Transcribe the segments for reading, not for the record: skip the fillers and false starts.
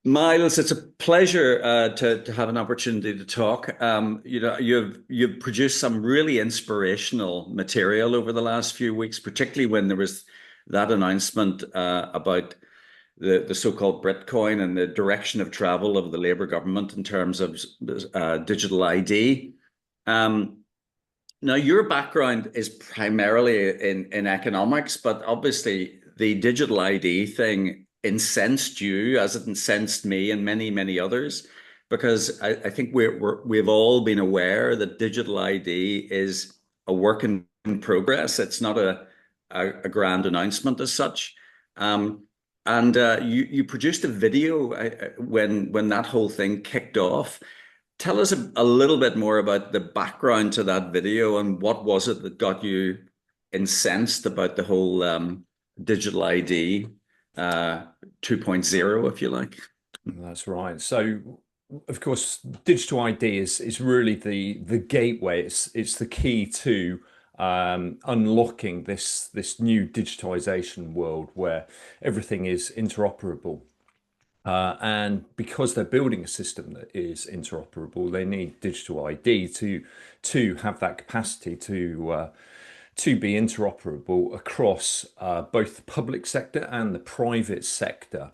Miles, it's a pleasure to have an opportunity to talk. You've produced some really inspirational material over the last few weeks, particularly when there was that announcement about the so-called Bitcoin and the direction of travel of the Labour government in terms of digital ID. Um, Now, your background is primarily in economics, but obviously the digital ID thing incensed you as it incensed me and many, many others, because I think we've all been aware that digital ID is a work in progress. It's not a grand announcement as such. Um, and you produced a video when that whole thing kicked off. Tell us a little bit more about the background to that video and what was it that got you incensed about the whole digital ID uh, 2.0, if you like. That's right. So, of course, digital ID is really the gateway. It's the key to unlocking this new digitization world where everything is interoperable. And because they're building a system that is interoperable, they need digital ID to have that capacity to be interoperable across both the public sector and the private sector.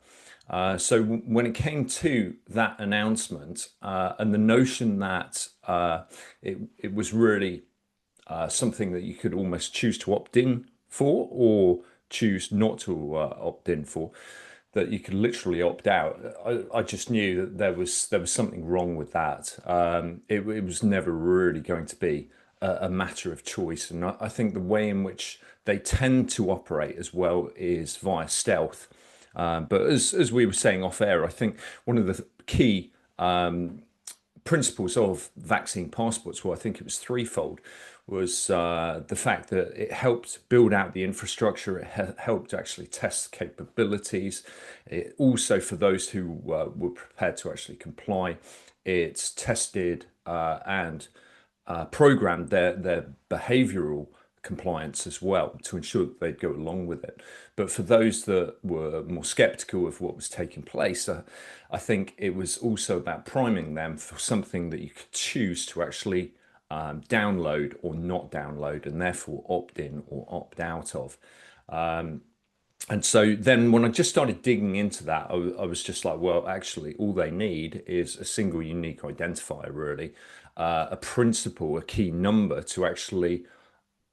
So when it came to that announcement and the notion that it was really something that you could almost choose to opt in for or choose not to opt in for, that you could literally opt out. I just knew that there was something wrong with that. It was never really going to be a matter of choice, and I think the way in which they tend to operate as well is via stealth. But as we were saying off air, I think one of the key principles of vaccine passports, well, I think it was threefold, was the fact that it helped build out the infrastructure, it helped actually test capabilities. It also, for those who were prepared to actually comply, it's tested and programmed their behavioral compliance as well to ensure that they'd go along with it. But for those that were more skeptical of what was taking place, I think it was also about priming them for something that you could choose to actually download or not download, and therefore opt in or opt out of. And so then when I just started digging into that, I was just like, well, actually, all they need is a single unique identifier, really, a principal, a key number to actually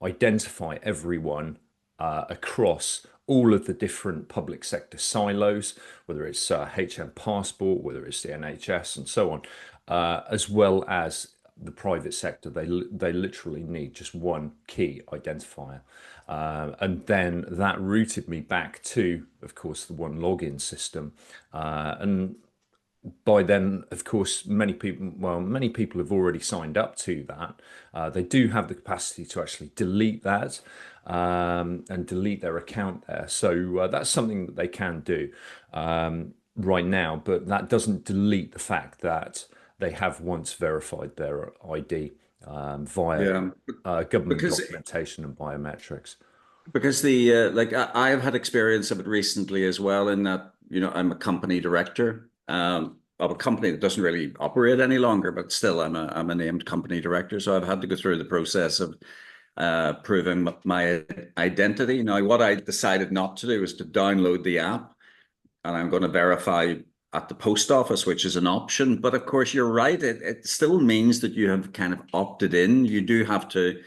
identify everyone across all of the different public sector silos, whether it's HM Passport, whether it's the NHS, and so on, as well as the private sector. They literally need just one key identifier. And then that routed me back to, of course, the one login system. And by then, of course, many people have already signed up to that. They do have the capacity to actually delete that and delete their account there. So that's something that they can do right now, but that doesn't delete the fact that they have once verified their ID via Yeah, government because documentation and biometrics. the like I've had experience of it recently as well in that, I'm a company director of a company that doesn't really operate any longer, but still I'm a named company director. So I've had to go through the process of proving my identity. Now, what I decided not to do is to download the app, and I'm going to verify at the post office, which is an option. But of course, you're right. It still means that you have kind of opted in. You do have to,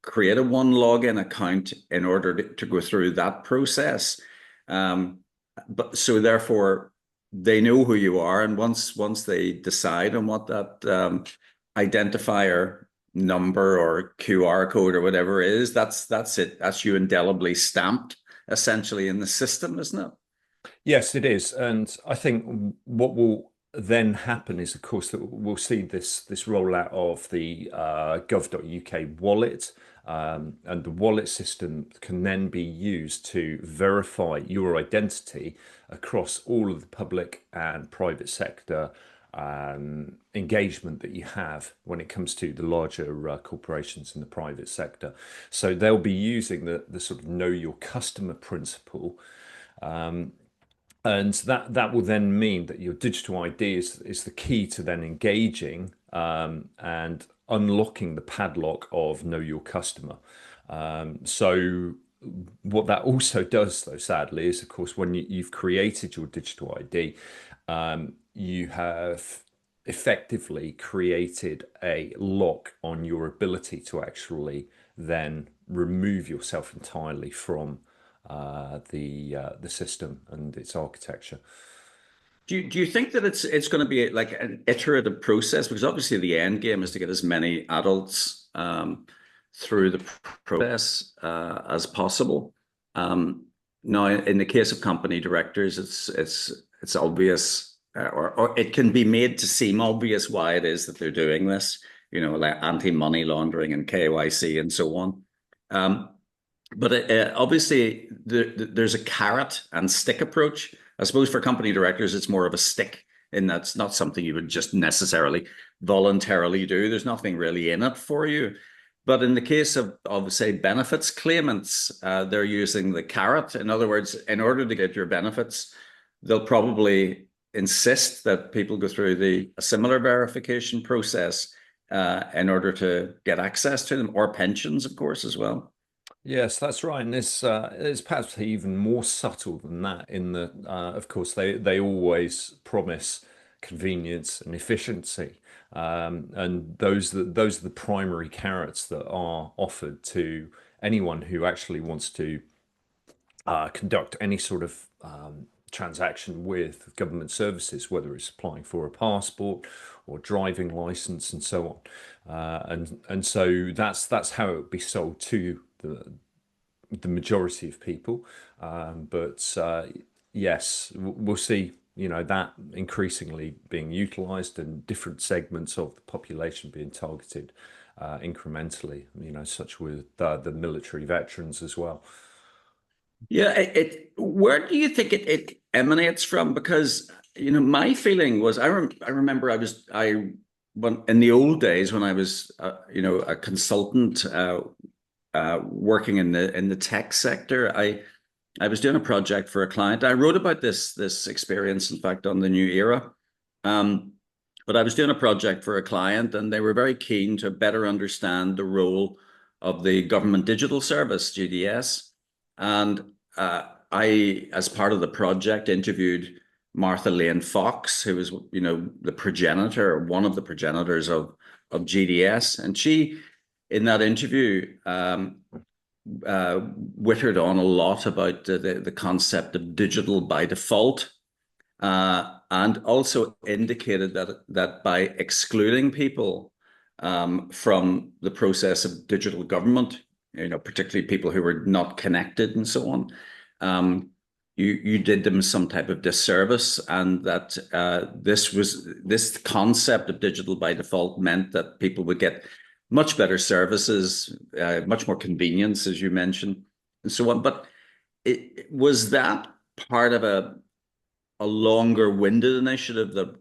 create a one login account in order to go through that process. Um, but so therefore, they know who you are, and once they decide on what that identifier number or QR code or whatever is, that's it. That's you indelibly stamped essentially in the system, isn't it? Yes, it is, and I think what will then happen is, of course, that we'll see this rollout of the gov.uk wallet, and the wallet system can then be used to verify your identity across all of the public and private sector engagement that you have when it comes to the larger corporations in the private sector. So they'll be using the sort of know your customer principle And that will then mean that your digital ID is the key to then engaging and unlocking the padlock of know your customer. So what that also does, though, sadly, is of course when you've created your digital ID, you have effectively created a lock on your ability to actually then remove yourself entirely from the system and its architecture. Do you think that it's going to be like an iterative process? Because obviously the end game is to get as many adults through the process as possible. Now, in the case of company directors, it's obvious, or it can be made to seem obvious why it is that they're doing this. You know, like anti-money laundering and KYC and so on. Um, but obviously, there's a carrot and stick approach. I suppose for company directors, it's more of a stick, and that's not something you would just necessarily voluntarily do. There's nothing really in it for you. But in the case of say, benefits claimants, they're using the carrot. In other words, in order to get your benefits, they'll probably insist that people go through a similar verification process in order to get access to them, or pensions, of course, as well. Yes, that's right, and it's perhaps even more subtle than that. In that, of course, they always promise convenience and efficiency, and those are the primary carrots that are offered to anyone who actually wants to conduct any sort of transaction with government services, whether it's applying for a passport or driving license and so on. And so that's how it would be sold to the majority of people. But yes, we'll see. You know that increasingly being utilised and different segments of the population being targeted incrementally. You know, such with the military veterans as well. Yeah, where do you think it emanates from? Because my feeling was I remember when in the old days when I was a consultant working in the tech sector, I was doing a project for a client. I wrote about this experience, in fact, on the New Era. Um, but I was doing a project for a client, and they were very keen to better understand the role of the Government Digital Service (GDS). And I, as part of the project, interviewed Martha Lane Fox, who was, the progenitor, one of the progenitors of GDS, and she, in that interview, wittered on a lot about the concept of digital by default, and also indicated that by excluding people from the process of digital government, particularly people who were not connected and so on, you did them some type of disservice, and that this concept of digital by default meant that people would get much better services, much more convenience, as you mentioned, and so on. But was that part of a longer winded initiative that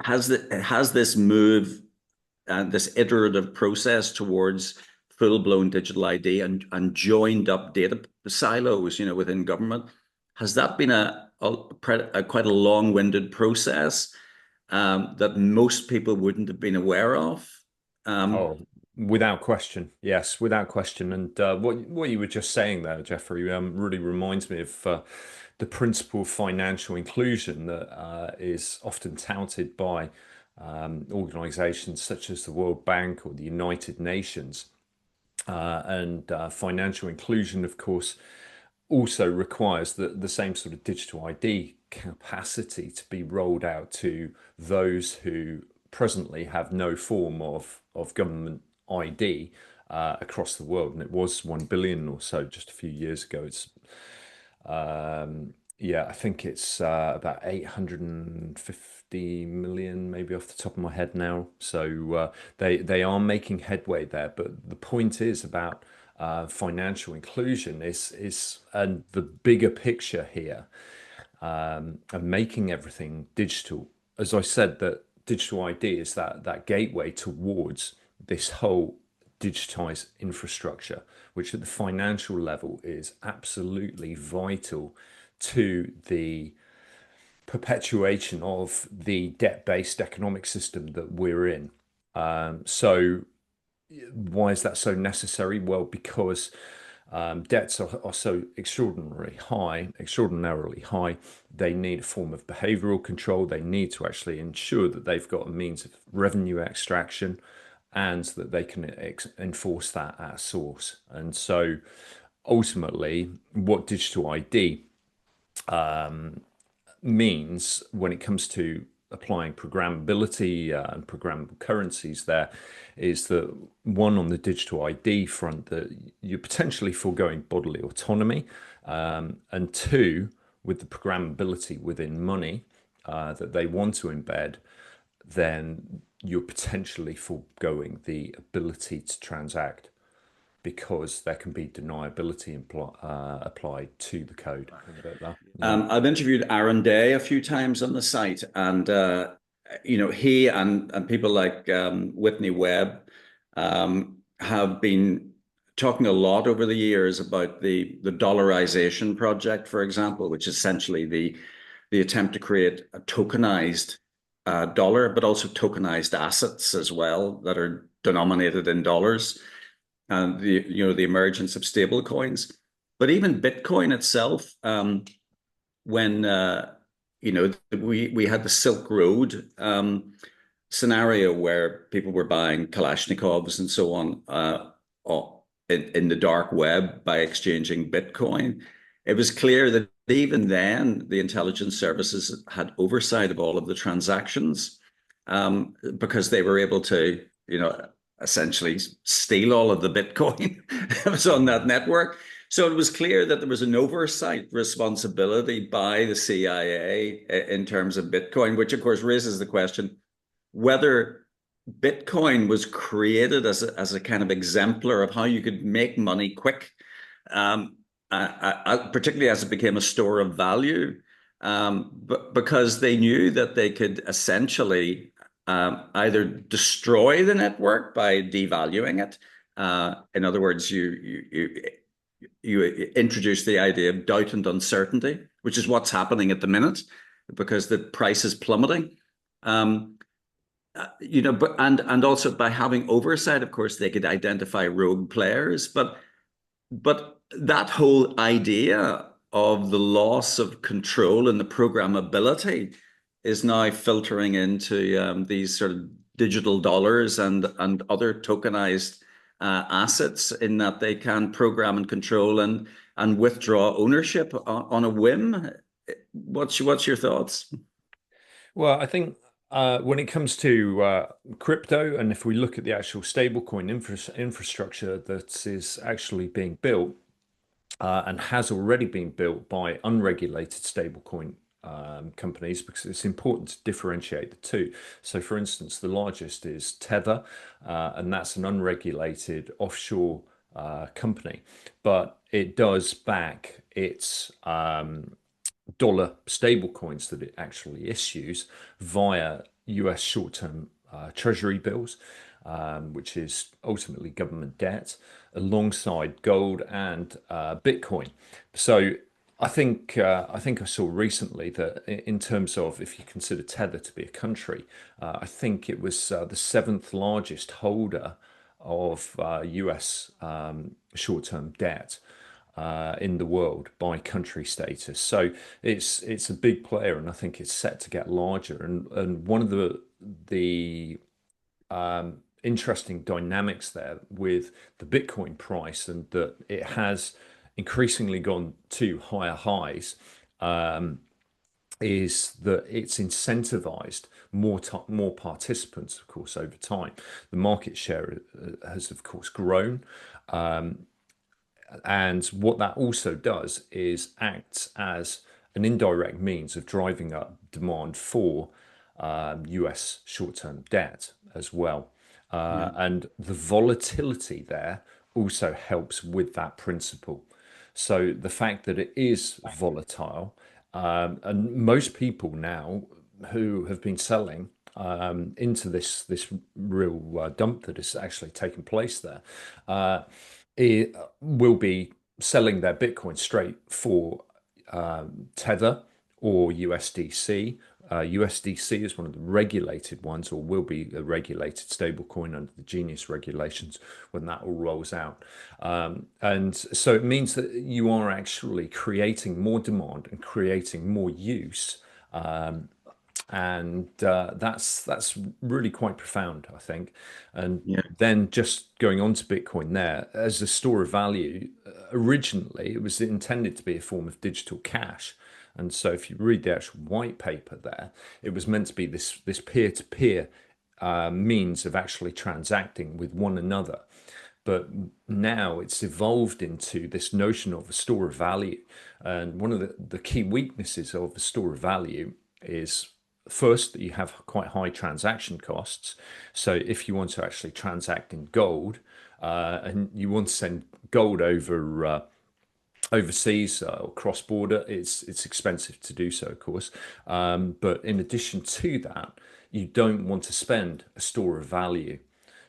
has this move and this iterative process towards full blown digital ID and joined up data silos within government? Has that been quite a long winded process that most people wouldn't have been aware of? Oh, without question. Yes, without question. And what you were just saying there, Jeffrey, really reminds me of the principle of financial inclusion that is often touted by organizations such as the World Bank or the United Nations. And financial inclusion, of course, also requires the same sort of digital ID capacity to be rolled out to those who presently have no form of government ID across the world. And it was 1 billion or so just a few years ago. It's yeah, I think it's about 850 million, maybe off the top of my head now. So they are making headway there. But the point is about financial inclusion is and the bigger picture here and making everything digital. As I said, that digital ID is that gateway towards this whole digitized infrastructure, which at the financial level is absolutely vital to the perpetuation of the debt-based economic system that we're in. So why is that so necessary? Well, because debts are so extraordinarily high. They need a form of behavioral control. They need to actually ensure that they've got a means of revenue extraction and that they can enforce that at source. And so ultimately, what digital ID means when it comes to applying programmability and programmable currencies there is that one, on the digital ID front, that you're potentially foregoing bodily autonomy, and two, with the programmability within money that they want to embed, then you're potentially foregoing the ability to transact because there can be deniability applied to the code. I've interviewed Aaron Day a few times on the site, and he and people like Whitney Webb have been talking a lot over the years about the dollarization project, for example, which is essentially the attempt to create a tokenized dollar, but also tokenized assets as well that are denominated in dollars, and the emergence of stable coins. But even Bitcoin itself, when we had the Silk Road scenario where people were buying Kalashnikovs and so on in the dark web by exchanging Bitcoin, it was clear that even then the intelligence services had oversight of all of the transactions, because they were able to, essentially steal all of the Bitcoin that was on that network. So it was clear that there was an oversight responsibility by the CIA in terms of Bitcoin, which of course raises the question whether Bitcoin was created as a kind of exemplar of how you could make money quick, particularly as it became a store of value, but because they knew that they could essentially either destroy the network by devaluing it. In other words, you introduce the idea of doubt and uncertainty, which is what's happening at the minute because the price is plummeting. But and also by having oversight, of course, they could identify rogue players. But that whole idea of the loss of control and the programmability is now filtering into these sort of digital dollars and other tokenized assets, in that they can program and control and withdraw ownership on a whim. What's your thoughts? Well, I think when it comes to crypto, and if we look at the actual stablecoin infrastructure that is actually being built and has already been built by unregulated stablecoin companies, because it's important to differentiate the two. So, for instance, the largest is Tether, and that's an unregulated offshore company, but it does back its dollar stablecoins that it actually issues via US short-term treasury bills, which is ultimately government debt, alongside gold and Bitcoin. So I think I saw recently that in terms of, if you consider Tether to be a country, I think it was the seventh largest holder of US short-term debt in the world by country status. So it's a big player, and I think it's set to get larger. And one of the interesting dynamics there with the Bitcoin price, and that it has increasingly gone to higher highs, is that it's incentivized more participants, of course, over time. The market share has, of course, grown. And what that also does is acts as an indirect means of driving up demand for US short-term debt as well. Yeah. And the volatility there also helps with that principle. So the fact that it is volatile, and most people now who have been selling into this real dump that is actually taking place there, it will be selling their Bitcoin straight for Tether or USDC. USDC is one of the regulated ones, or will be a regulated stablecoin under the Genius regulations when that all rolls out. And so it means that you are actually creating more demand and creating more use, and that's really quite profound, I think. And Yeah. then just going on to Bitcoin there as a store of value, originally it was intended to be a form of digital cash. And so if you read the actual white paper there, it was meant to be this peer-to-peer means of actually transacting with one another. But now it's evolved into this notion of a store of value. And one of the key weaknesses of a store of value is first that you have quite high transaction costs. So if you want to actually transact in gold, and you want to send gold over overseas or cross border, it's expensive to do so, of course. But in addition to that, you don't want to spend a store of value.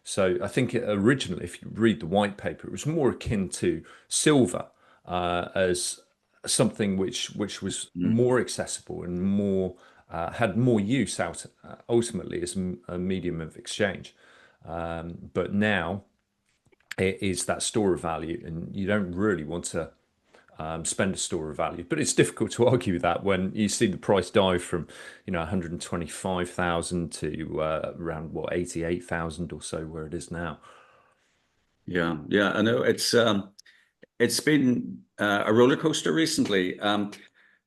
So I think originally, if you read the white paper, it was more akin to silver as something which was Mm. more accessible and more had more use out ultimately as a medium of exchange. But now it is that store of value, and you don't really want to spend a store of value. But it's difficult to argue with that when you see the price dive from 125,000 to around what 88,000 or so where it is now. Yeah, yeah, I know it's been a roller coaster recently.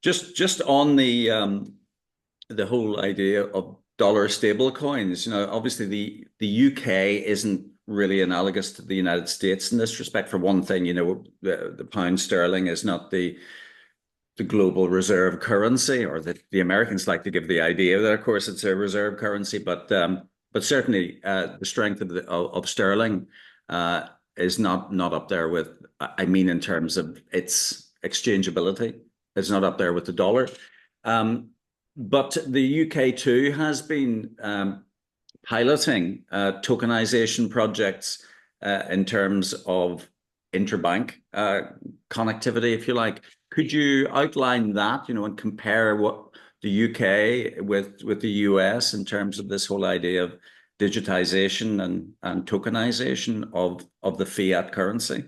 Just on the whole idea of dollar stable coins, obviously the UK isn't really analogous to the United States in this respect. For one thing, the pound sterling is not the global reserve currency, or the Americans like to give the idea that, of course, it's a reserve currency, but certainly the strength of sterling is not up there with. I mean, in terms of its exchangeability, it's not up there with the dollar. But the UK too has been piloting tokenization projects in terms of interbank connectivity, if you like. Could you outline that, and compare what the UK with the US in terms of this whole idea of digitization and tokenization of the fiat currency?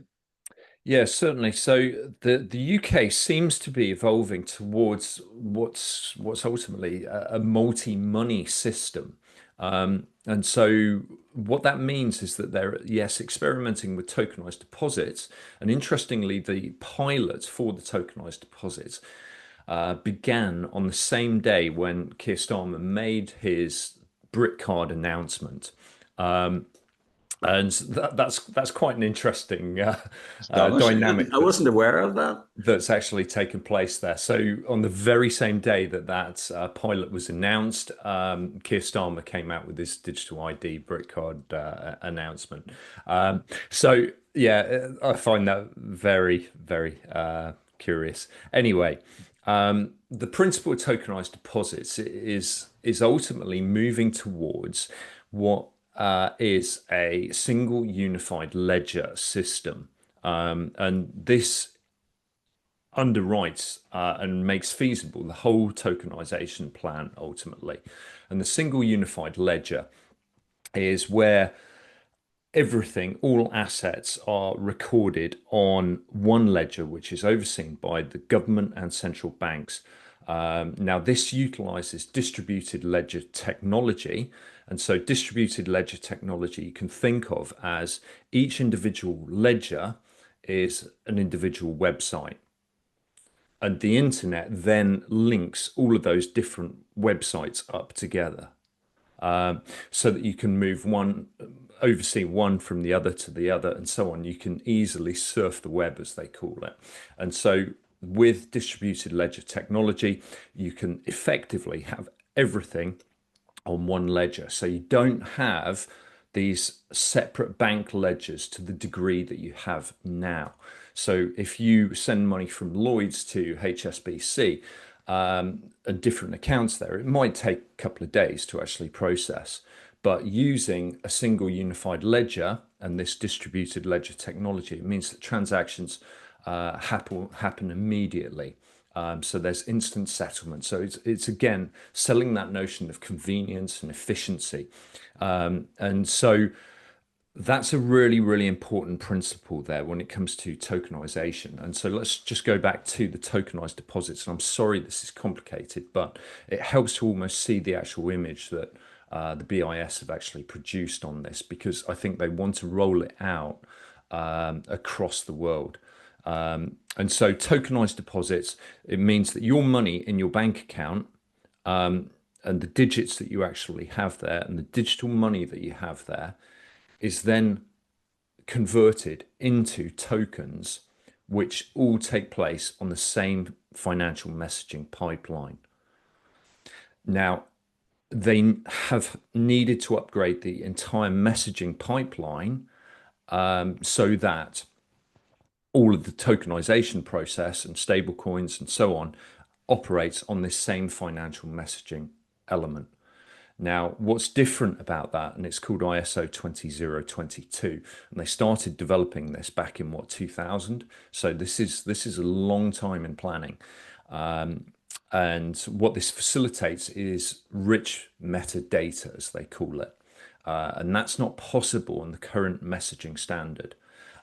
Yeah, certainly. So the UK seems to be evolving towards what's ultimately a multi-money system. And so what that means is that they're, yes, experimenting with tokenized deposits. And interestingly, the pilot for the tokenized deposits began on the same day when Keir Starmer made his brick card announcement. And that's quite an interesting Astonishing. dynamic I wasn't aware of that. that's actually taken place there. So on the very same day that pilot was announced, Keir Starmer came out with his digital ID brick card announcement. So yeah, I find that very, very curious. Anyway, the principle of tokenized deposits is ultimately moving towards what is a single unified ledger system. And this underwrites and makes feasible the whole tokenization plan ultimately. And the single unified ledger is where everything, all assets are recorded on one ledger, which is overseen by the government and central banks. Now, this utilizes distributed ledger technology. And so, distributed ledger technology you can think of as each individual ledger is an individual website. And the internet then links all of those different websites up together, so that you can oversee one from the other to the other, and so on. You can easily surf the web, as they call it. And so with distributed ledger technology, you can effectively have everything on one ledger. So you don't have these separate bank ledgers to the degree that you have now. So if you send money from Lloyd's to HSBC, and different accounts there, it might take a couple of days to actually process. But using a single unified ledger and this distributed ledger technology, it means that transactions happen immediately. So there's instant settlement. So it's again selling that notion of convenience and efficiency. And so that's a really, really important principle there when it comes to tokenization. And so let's just go back to the tokenized deposits. And I'm sorry this is complicated, but it helps to almost see the actual image that the BIS have actually produced on this, because I think they want to roll it out across the world. And so tokenized deposits, it means that your money in your bank account, and the digits that you actually have there and the digital money that you have there is then converted into tokens, which all take place on the same financial messaging pipeline. Now, they have needed to upgrade the entire messaging pipeline so that all of the tokenization process and stable coins and so on operates on this same financial messaging element. Now, what's different about that, and it's called ISO 20022, and they started developing this back in what, 2000? So this is a long time in planning. And what this facilitates is rich metadata, as they call it. And that's not possible in the current messaging standard.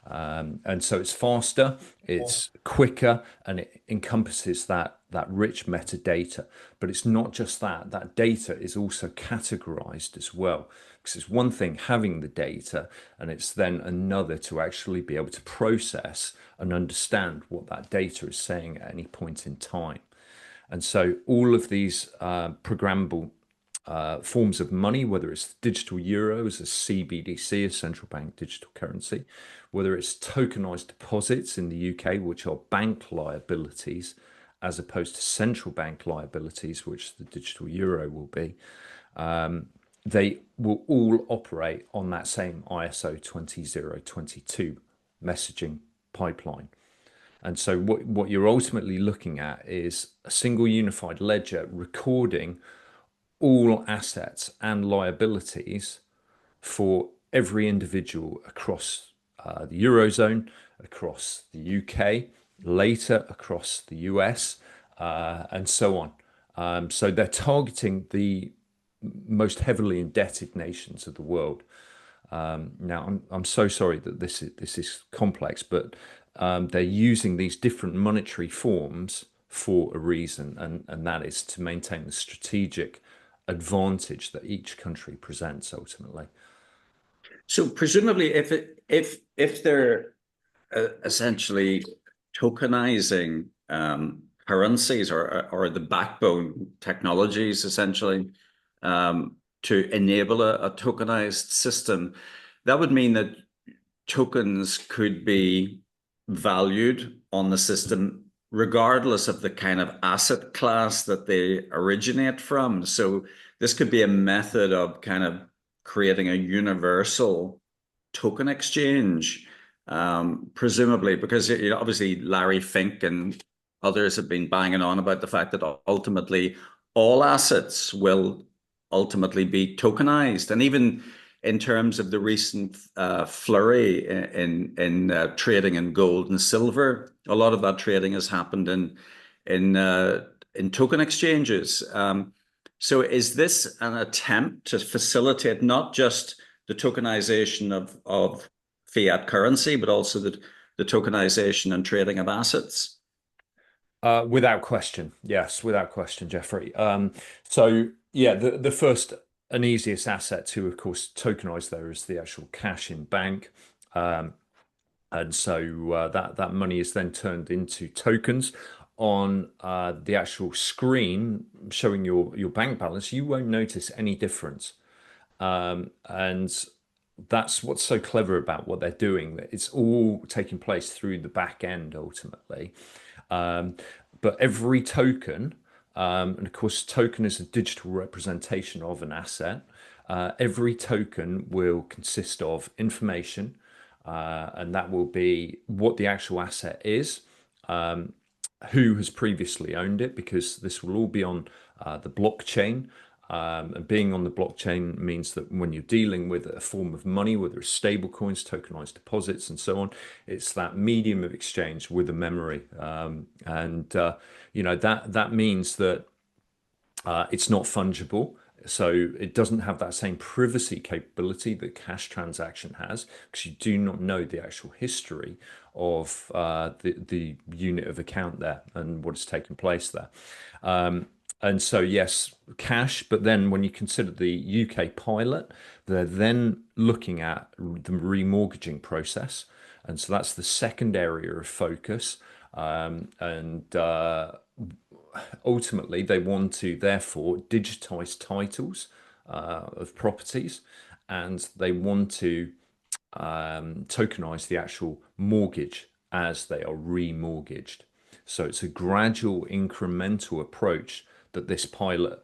And so it's faster, it's quicker, and it encompasses that rich metadata. But it's not just that. That data is also categorized as well. Because it's one thing having the data, and it's then another to actually be able to process and understand what that data is saying at any point in time. And so all of these programmable forms of money, whether it's digital euros, a CBDC, a central bank digital currency, whether it's tokenized deposits in the UK, which are bank liabilities, as opposed to central bank liabilities, which the digital euro will be, they will all operate on that same ISO 20022 messaging pipeline. And so what you're ultimately looking at is a single unified ledger recording all assets and liabilities for every individual across the Eurozone, across the UK, later across the US, and so on. So they're targeting the most heavily indebted nations of the world. Now, I'm so sorry that this is complex, but they're using these different monetary forms for a reason, and that is to maintain the strategic advantage that each country presents ultimately. So presumably, if they're essentially tokenizing currencies or the backbone technologies essentially to enable a tokenized system, that would mean that tokens could be valued on the system regardless of the kind of asset class that they originate from. So this could be a method of kind of creating a universal token exchange, presumably, because obviously Larry Fink and others have been banging on about the fact that ultimately all assets will ultimately be tokenized. And even in terms of the recent flurry in trading in gold and silver, a lot of that trading has happened in token exchanges. So is this an attempt to facilitate not just the tokenization of fiat currency, but also the tokenization and trading of assets? Without question, yes, without question, Jeffrey. So yeah, the first and easiest asset to, of course, tokenize there is the actual cash in bank. And so that money is then turned into tokens on the actual screen showing your bank balance. You won't notice any difference. And that's what's so clever about what they're doing. It's all taking place through the back end ultimately. But every token, and of course, token is a digital representation of an asset. Every token will consist of information, and that will be what the actual asset is, who has previously owned it, because this will all be on the blockchain. And being on the blockchain means that when you're dealing with a form of money, whether it's stable coins, tokenized deposits, and so on, it's that medium of exchange with a memory. That means that it's not fungible. So it doesn't have that same privacy capability that cash transaction has, because you do not know the actual history of the unit of account there and what has taken place there. And so, yes, cash, but then when you consider the UK pilot, they're then looking at the remortgaging process. And so that's the second area of focus. And ultimately, they want to therefore digitize titles of properties, and they want to tokenize the actual mortgage as they are remortgaged. So it's a gradual, incremental approach that this pilot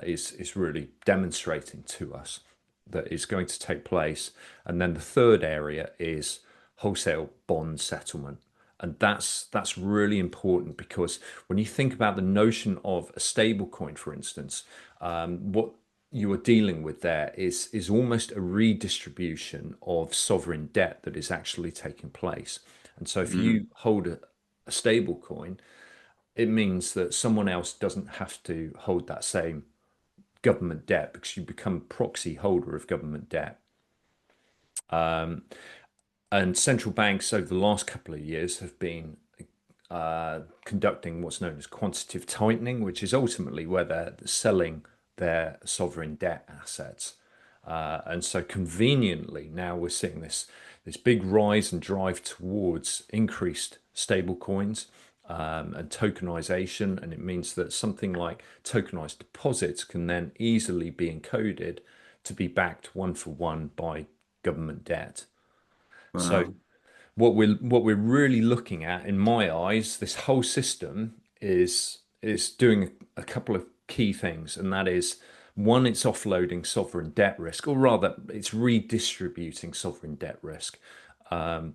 is really demonstrating to us that is going to take place. And then the third area is wholesale bond settlement. And that's really important, because when you think about the notion of a stable coin, for instance, what you are dealing with there is almost a redistribution of sovereign debt that is actually taking place. And so if you hold a stable coin, it means that someone else doesn't have to hold that same government debt, because you become proxy holder of government debt. And central banks over the last couple of years have been conducting what's known as quantitative tightening, which is ultimately where they're selling their sovereign debt assets. And so conveniently now we're seeing this big rise and drive towards increased stable coins and tokenization. And it means that something like tokenized deposits can then easily be encoded to be backed one for one by government debt. So Wow. what we're really looking at, in my eyes, this whole system is doing a couple of key things, and that is, one, it's offloading sovereign debt risk, or rather, it's redistributing sovereign debt risk. And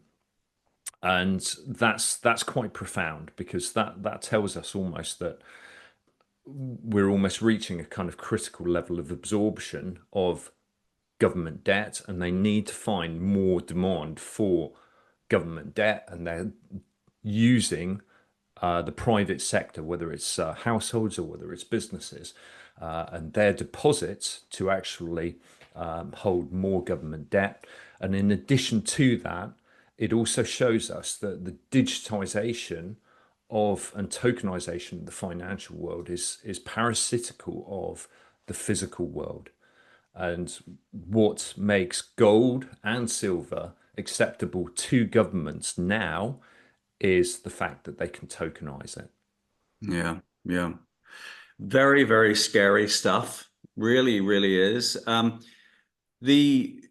that's quite profound, because that tells us almost that we're almost reaching a kind of critical level of absorption of government debt, and they need to find more demand for government debt, and they're using the private sector, whether it's households or whether it's businesses, and their deposits to actually hold more government debt. And in addition to that, it also shows us that the digitization of and tokenization of the financial world is parasitical of the physical world. And what makes gold and silver acceptable to governments now is the fact that they can tokenize it. Yeah, yeah. Very, very scary stuff. Really, really is. The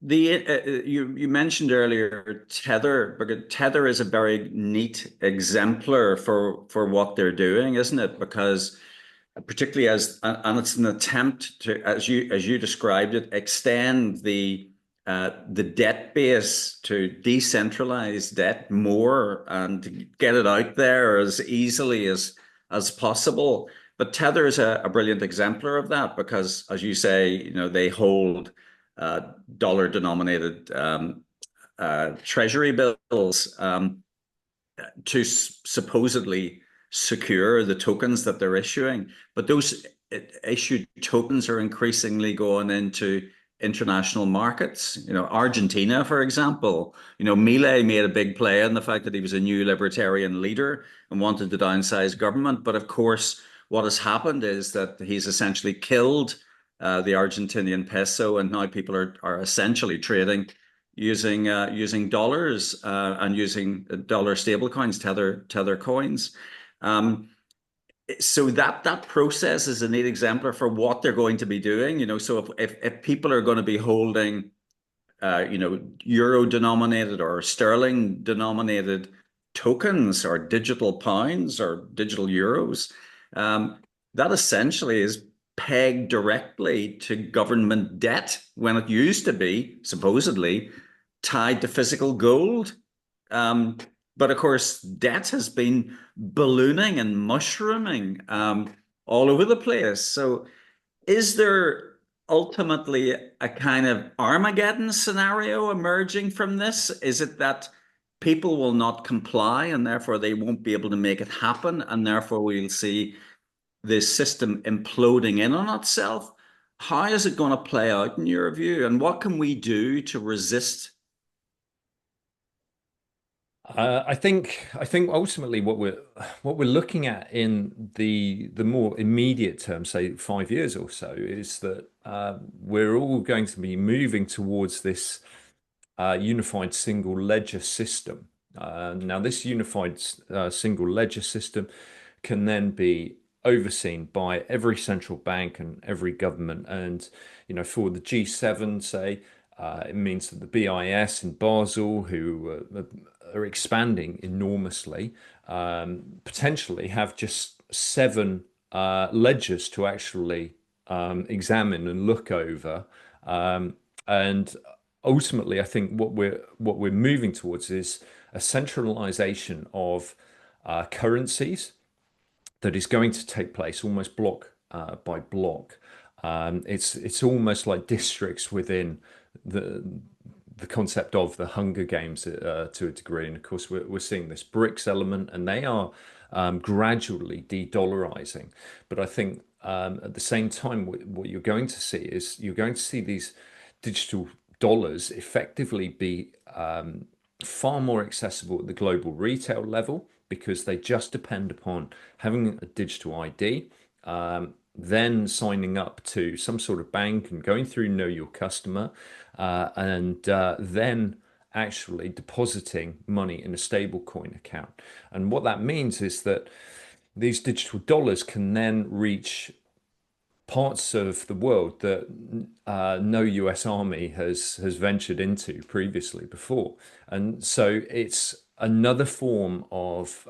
you mentioned earlier Tether, because Tether is a very neat exemplar for what they're doing, isn't it? Because particularly and it's an attempt to, as you described it, extend the debt base to decentralize debt more and to get it out there as easily as possible. But Tether is a brilliant exemplar of that, because, as you say, they hold dollar denominated treasury bills to supposedly secure the tokens that they're issuing. But those issued tokens are increasingly going into international markets. Argentina, for example, Milei made a big play on the fact that he was a new libertarian leader and wanted to downsize government. But of course, what has happened is that he's essentially killed the Argentinian peso, and now people are essentially trading using dollars and using dollar stablecoins, tether coins. So that process is a neat exemplar for what they're going to be doing. So if people are going to be holding, euro denominated or sterling denominated tokens or digital pounds or digital euros, that essentially is pegged directly to government debt, when it used to be supposedly tied to physical gold. But of course, debt has been ballooning and mushrooming all over the place. So is there ultimately a kind of Armageddon scenario emerging from this? Is it that people will not comply and therefore they won't be able to make it happen, and therefore we'll see this system imploding in on itself? How is it going to play out in your view? And what can we do to resist? I think ultimately what we're looking at in the more immediate term, say 5 years or so, is that we're all going to be moving towards this unified single ledger system. Now, this unified single ledger system can then be overseen by every central bank and every government. And for the G7, say, it means that the BIS in Basel, who are expanding enormously, potentially have just seven ledgers to actually examine and look over. And ultimately, I think what we're moving towards is a centralization of currencies that is going to take place almost block by block. It's almost like districts within the the concept of the Hunger Games to a degree, and of course we're seeing this BRICS element, and they are gradually de-dollarizing. But I think at the same time, what you're going to see is you're going to see these digital dollars effectively be far more accessible at the global retail level because they just depend upon having a digital ID, then signing up to some sort of bank and going through Know Your Customer, and then actually depositing money in a stable coin account. And what that means is that these digital dollars can then reach parts of the world that no US Army has ventured into previously before. And so it's another form of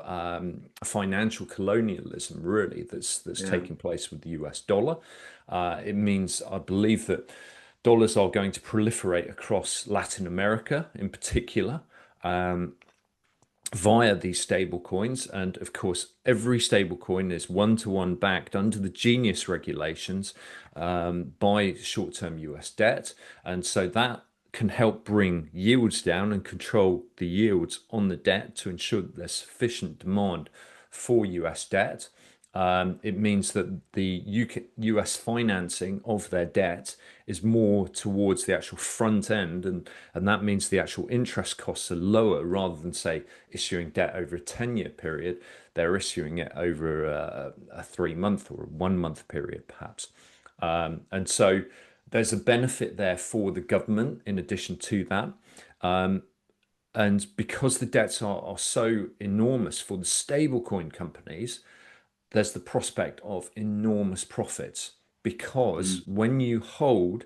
financial colonialism, really, that's Yeah. taking place with the US dollar. It means, I believe, that dollars are going to proliferate across Latin America in particular, via these stable coins. And of course, every stable coin is one-to-one backed under the Genius regulations by short-term US debt. And so that can help bring yields down and control the yields on the debt to ensure that there's sufficient demand for US debt. It means that the US financing of their debt is more towards the actual front end, and that means the actual interest costs are lower rather than, say, issuing debt over a 10-year period. They're issuing it over a 3 month or a 1 month period, perhaps. And so there's a benefit there for the government in addition to that. And because the debts are so enormous for the stablecoin companies, there's the prospect of enormous profits because Mm. when you hold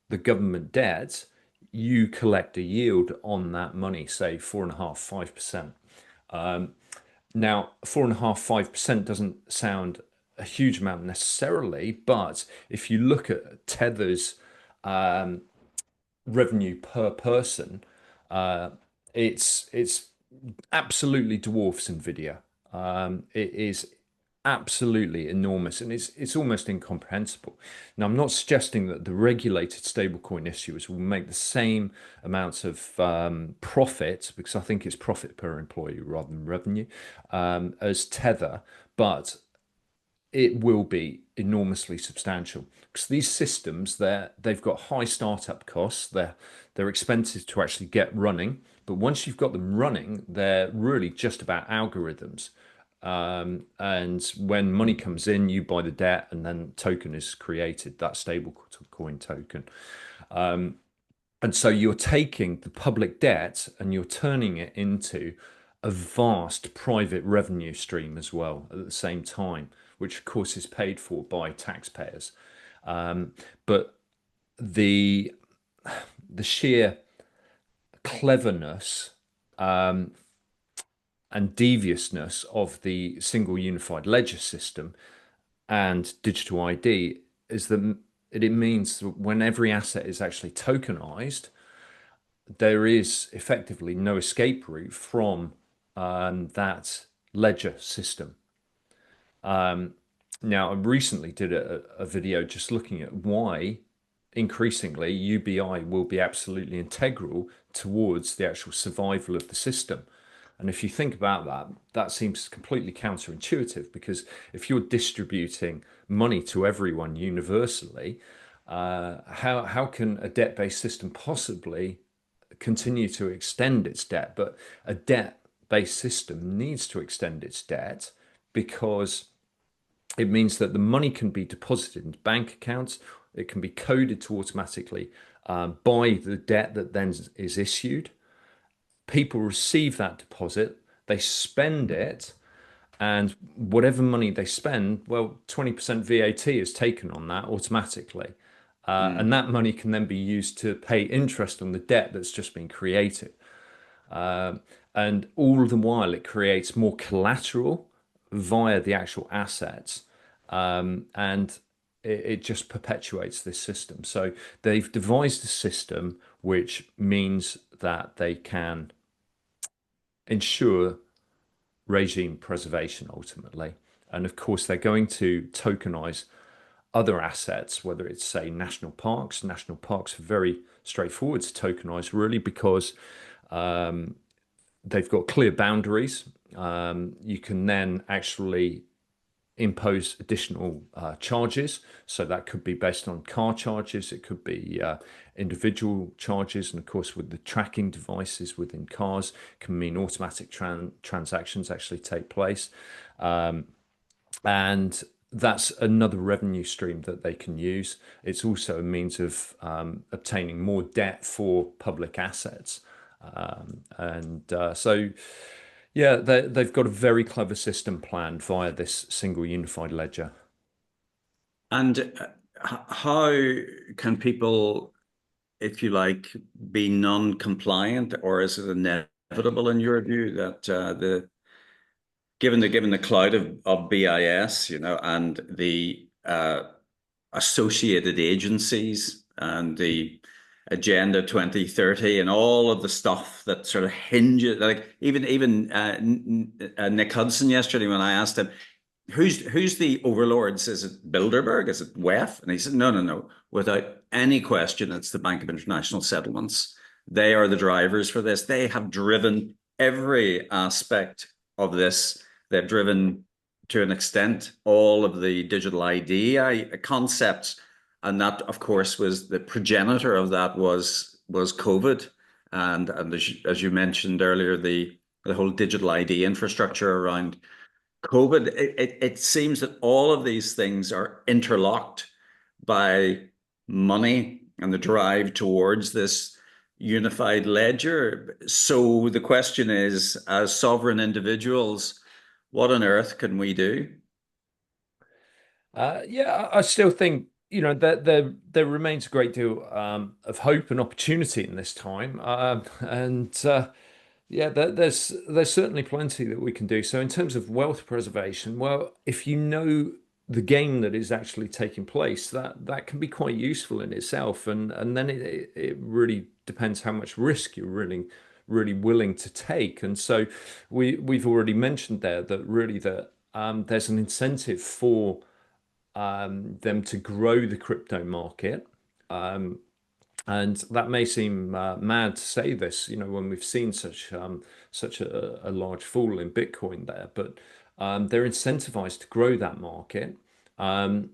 the government debt, you collect a yield on that money, say 4.5%, 5%. Now, 4.5%, 5% doesn't sound a huge amount necessarily, but if you look at Tether's revenue per person, uh, it's absolutely dwarfs Nvidia. It is absolutely enormous, and it's almost incomprehensible. Now, I'm not suggesting that the regulated stablecoin issuers will make the same amounts of profit, because I think it's profit per employee rather than revenue, as Tether, but it will be enormously substantial because these systems, they've got high startup costs. They're expensive to actually get running, but once you've got them running, they're really just about algorithms. And when money comes in, you buy the debt, and then token is created, that stable coin token. And so you're taking the public debt and you're turning it into a vast private revenue stream as well at the same time, which of course is paid for by taxpayers. But the the sheer cleverness and deviousness of the single unified ledger system and digital ID is that it means that when every asset is actually tokenized, there is effectively no escape route from that ledger system. Now, I recently did a video just looking at why increasingly UBI will be absolutely integral towards the actual survival of the system. And if you think about that, that seems completely counterintuitive, because if you're distributing money to everyone universally, how can a debt-based system possibly continue to extend its debt? But a debt-based system needs to extend its debt because it means that the money can be deposited into bank accounts. It can be coded to automatically buy the debt that then is issued. People receive that deposit, they spend it, and whatever money they spend, well, 20% VAT is taken on that automatically. And Mm. that money can then be used to pay interest on the debt that's just been created. And all the while, it creates more collateral via the actual assets. And it just perpetuates this system. So they've devised a system which means that they can ensure regime preservation ultimately. And of course, they're going to tokenize other assets, whether it's, say, national parks. National parks are very straightforward to tokenize, really, because they've got clear boundaries. You can then actually impose additional charges. So that could be based on car charges, it could be individual charges, and of course, with the tracking devices within cars, can mean automatic transactions actually take place. And that's another revenue stream that they can use. It's also a means of obtaining more debt for public assets. So yeah, they've got a very clever system planned via this single unified ledger. And how can people, if you like, be non-compliant, or is it inevitable in your view that the given the cloud of BIS, and the associated agencies and the Agenda 2030 and all of the stuff that sort of hinges, like even Nick Hudson yesterday, when I asked him, who's the overlords? Is it Bilderberg? Is it WEF? And he said, no, no, no. Without any question, it's the Bank of International Settlements. They are the drivers for this. They have driven every aspect of this. They've driven, to an extent, all of the digital ID concepts. And that, of course, was the progenitor of that was COVID. And as you mentioned earlier, the whole digital ID infrastructure around COVID, it seems that all of these things are interlocked by money and the drive towards this unified ledger. So the question is, as sovereign individuals, what on earth can we do? Yeah, I still think, that there remains a great deal of hope and opportunity in this time, and yeah, there's certainly plenty that we can do. So in terms of wealth preservation, well, if you know the game that is actually taking place, that can be quite useful in itself, and then it really depends how much risk you're really willing to take. And so we've already mentioned there that really that there's an incentive for them to grow the crypto market. And that may seem mad to say this, when we've seen such a large fall in Bitcoin there, but they're incentivized to grow that market. And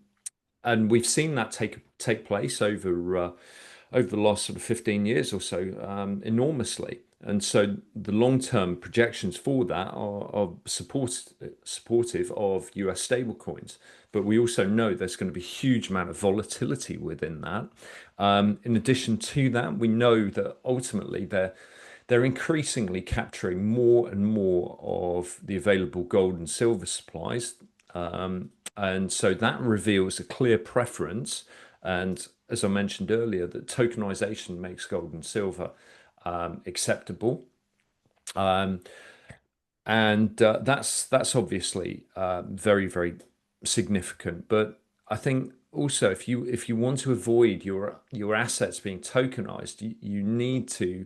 we've seen that take place over the last sort of 15 years or so, enormously. And so the long-term projections for that are supportive of US stablecoins. But we also know there's going to be a huge amount of volatility within that. In addition to that, we know that ultimately they're increasingly capturing more and more of the available gold and silver supplies. And so that reveals a clear preference. And as I mentioned earlier, that tokenization makes gold and silver acceptable. Um, and that's obviously very, very significant. But I think also, if you want to avoid your assets being tokenized, you need to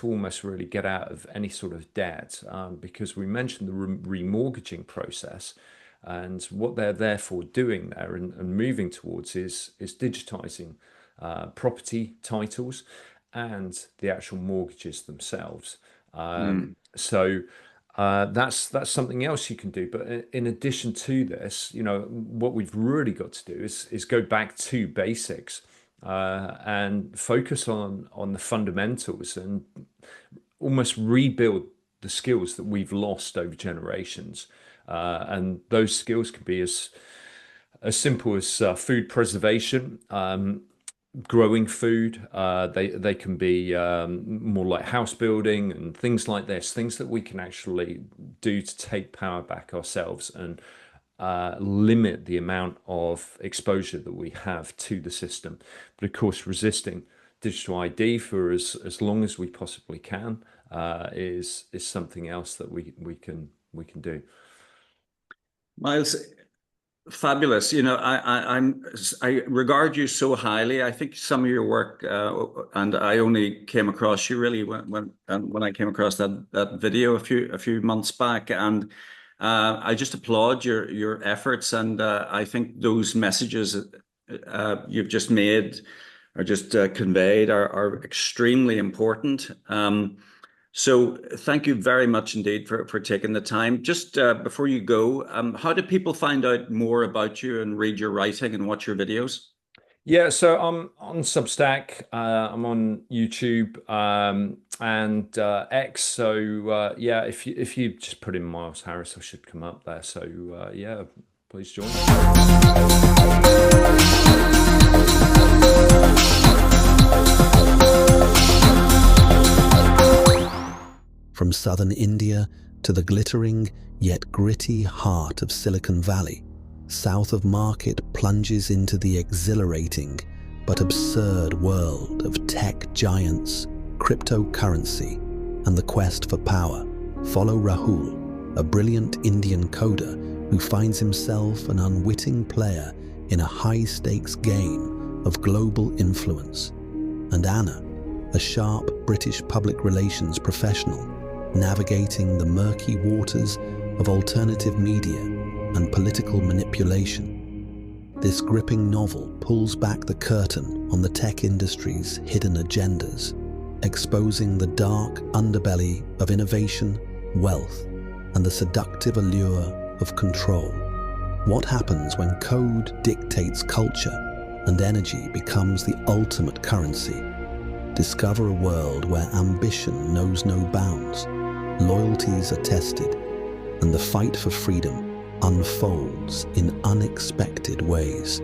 almost really get out of any sort of debt, because we mentioned the remortgaging process. And what they're therefore doing there and moving towards is digitizing property titles and the actual mortgages themselves. Mm. That's something else you can do. But in addition to this, what we've really got to do is go back to basics and focus on the fundamentals and almost rebuild the skills that we've lost over generations. And those skills can be as simple as food preservation, growing food. They can be more like house building and things like this, things that we can actually do to take power back ourselves and limit the amount of exposure that we have to the system. But of course, resisting digital ID for as long as we possibly can is something else that we can do. Miles, fabulous. I regard you so highly. I think some of your work, and I only came across you really when I came across that video a few months back, and I just applaud your efforts, and I think those messages you've just made or just conveyed are extremely important. So thank you very much indeed for taking the time. Just before you go, how do people find out more about you and read your writing and watch your videos? Yeah, so I'm on Substack, I'm on YouTube, and X. So yeah, if you just put in Miles Harris, I should come up there. So yeah, please join From southern India to the glittering yet gritty heart of Silicon Valley, South of Market plunges into the exhilarating but absurd world of tech giants, cryptocurrency, and the quest for power. Follow Rahul, a brilliant Indian coder who finds himself an unwitting player in a high-stakes game of global influence, and Anna, a sharp British public relations professional navigating the murky waters of alternative media and political manipulation. This gripping novel pulls back the curtain on the tech industry's hidden agendas, exposing the dark underbelly of innovation, wealth, and the seductive allure of control. What happens when code dictates culture and energy becomes the ultimate currency? Discover a world where ambition knows no bounds, loyalties are tested, and the fight for freedom unfolds in unexpected ways.